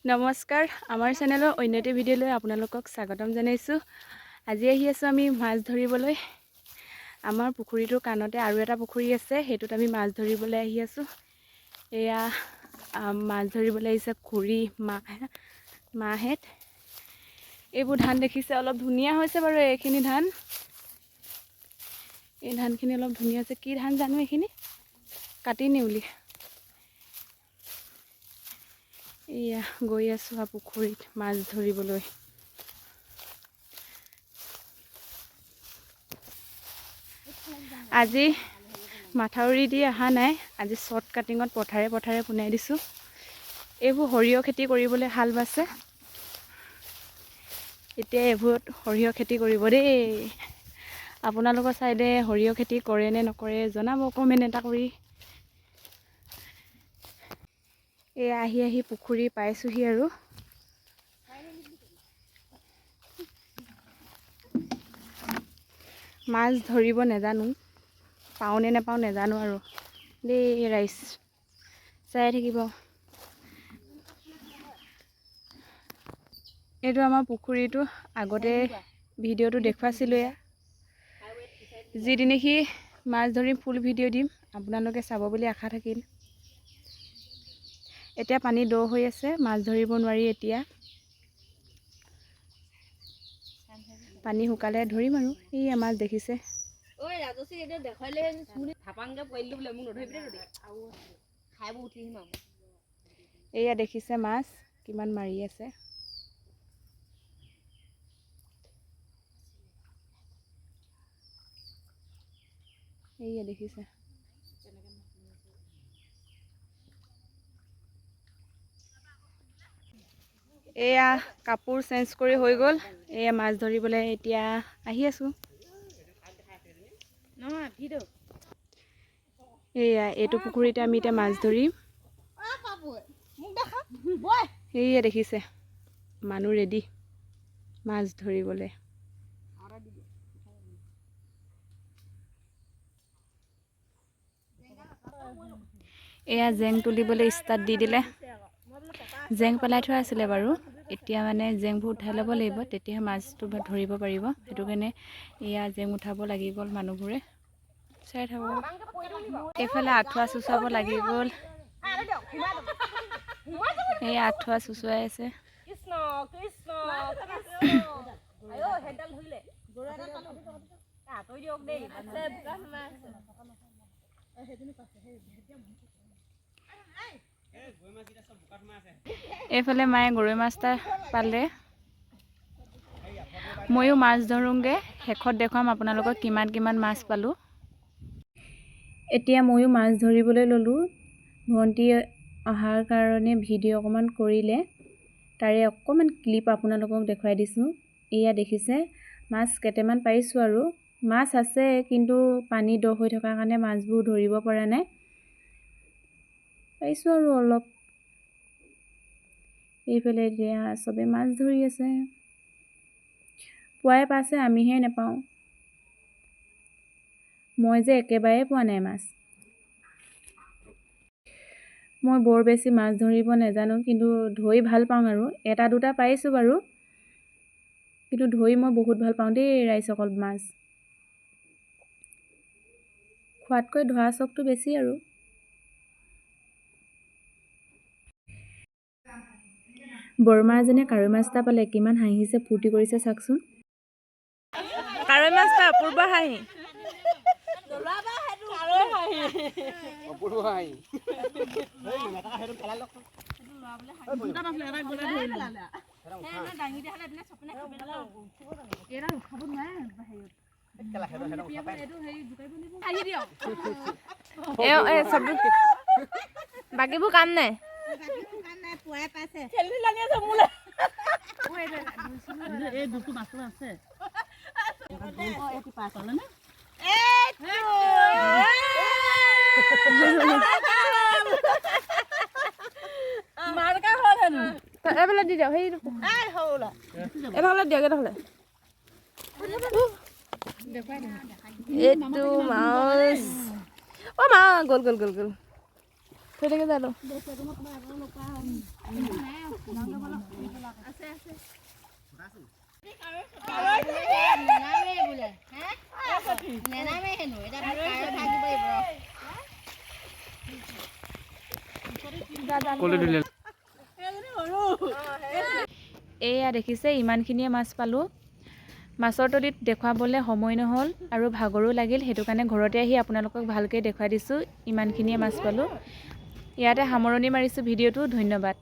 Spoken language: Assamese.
নমস্কাৰ, আমাৰ চেনেলৰ অন্য এটা ভিডিঅ'লৈ আপোনালোকক স্বাগতম জনাইছোঁ। আজি আহি আছোঁ আমি মাছ ধৰিবলৈ। আমাৰ পুখুৰীটোৰ কাণতে আৰু এটা পুখুৰী আছে, সেইটোত আমি মাছ ধৰিবলৈ আহি আছোঁ। এয়া মাছ ধৰিবলৈ আহিছে খুৰী, মাহেঁত। এইবোৰ ধান দেখিছে, অলপ ধুনীয়া হৈছে বাৰু এইখিনি ধান। এই ধানখিনি অলপ ধুনীয়া হৈছে। কি ধান জানো এইখিনি, কাটি নেউলি। এয়া গৈ আছোঁ পুখুৰীত মাছ ধৰিবলৈ। আজি মাথাউৰি দি অহা নাই, আজি শ্বৰ্ট কাটিঙত পথাৰে পথাৰে পোনাই দিছোঁ। এইবোৰ সৰিয়হ খেতি কৰিবলৈ হাল বাইছে। এতিয়া এইবোৰত সৰিয়হ খেতি কৰিব দেই। আপোনালোকৰ ছাইডে সৰিয়হ খেতি কৰে নে নকৰে জনাব কমেণ্ট এটা কৰি। এয়া আহি পুখুৰী পাইছোঁহি আৰু। মাছ ধৰিব নাজানো, পাওঁনে নাপাওঁ নাজানো আৰু দেই ৰাইজ, চাই থাকিব। এইটো আমাৰ পুখুৰীটো, আগতে ভিডিঅ'টো দেখুৱাইছিলোঁ। যিদিনাখনি মাছ ধৰিম ফুল ভিডিঅ' দিম, আপোনালোকে চাব বুলি আশা থাকিল। এতিয়া পানী দ হৈ আছে, মাছ ধৰিব নোৱাৰি। এতিয়া পানী শুকালে ধৰিম আৰু। এই মাছ দেখিছে, এয়া দেখিছে মাছ কিমান মাৰি আছে। এইয়া দেখিছে। এয়া কাপোৰ চেঞ্জ কৰি হৈ গ'ল। এয়া মাছ ধৰিবলৈ এতিয়া আহি আছোঁ। এয়া এইটো পুখুৰীতে আমি এতিয়া মাছ ধৰিম। সেয়া দেখিছে মানুহ ৰেডি মাছ ধৰিবলৈ। এয়া জেং তুলিবলৈ ষ্টাৰ্ট দি দিলে। জেং পেলাই থোৱা আছিলে বাৰু, এতিয়া মানে জেংবোৰ উঠাই ল'ব লাগিব, তেতিয়াহে মাছটো ধৰিব পাৰিব। সেইটো কাৰণে এয়া জেং উঠাব লাগি গ'ল মানুহবোৰে। চাই থাকোঁ। এইফালে আঁঠুৱা চুচৰাব লাগি গ'ল। এই আঁঠুৱা চুচুৱাই আছে। এইফালে মায়ে গৰৈ মাছ এটা পালে। ময়ো মাছ ধৰোঁগৈ, শেষত দেখুৱাম আপোনালোকক কিমান মাছ পালোঁ। এতিয়া ময়ো মাছ ধৰিবলৈ ল'লোঁ। ভণ্টি অহাৰ কাৰণে ভিডিঅ' অকণমান কৰিলে, তাৰে অকণমান ক্লিপ আপোনালোকক দেখুৱাই দিছোঁ। এয়া দেখিছে মাছ কেইটামান পাইছোঁ আৰু। মাছ আছে কিন্তু পানী দ হৈ থকাৰ কাৰণে মাছবোৰ ধৰিব পৰা নাই। পাইছোঁ আৰু অলপ। এইফালে এতিয়া চবে মাছ ধৰি আছে। পুৱাই পাইছে, আমিহে নাপাওঁ। মই যে একেবাৰে পোৱা নাই মাছ। মই বৰ বেছি মাছ ধৰিব নাজানো, কিন্তু ধৰি ভাল পাওঁ আৰু। এটা দুটা পাইছোঁ বাৰু, কিন্তু ধৰি মই বহুত ভাল পাওঁ দেই ৰাইজসকল। মাছ খোৱাতকৈ ধৰা চখটো বেছি আৰু। বৰমা এজনীয়ে কাৱৈ মাছ এটা পালে, কিমান হাঁহিছে ফূৰ্তি কৰিছে চাওকচোন। কাৱৈ মাছ এটা অপূৰ্ব হাঁহি। বাকীবোৰ কাম নাই। এইফালে দি দিয়ক, এইফালে দিয়ক, এইফালে। এইটো মাছ। অ' মা, গ'ল। থৈ থাকে জানো এয়া দেখিছে ইমানখিনিয়ে মাছ পালোঁ। মাছৰ তলিত দেখুৱাবলৈ সময় নহ'ল আৰু ভাগৰো লাগিল, সেইটো কাৰণে ঘৰতে আহি আপোনালোকক ভালকৈ দেখুৱাই দিছোঁ। ইমানখিনিয়ে মাছ পালোঁ। ইয়াতে সামৰণি মাৰিছোঁ ভিডিঅ'টো। ধন্যবাদ।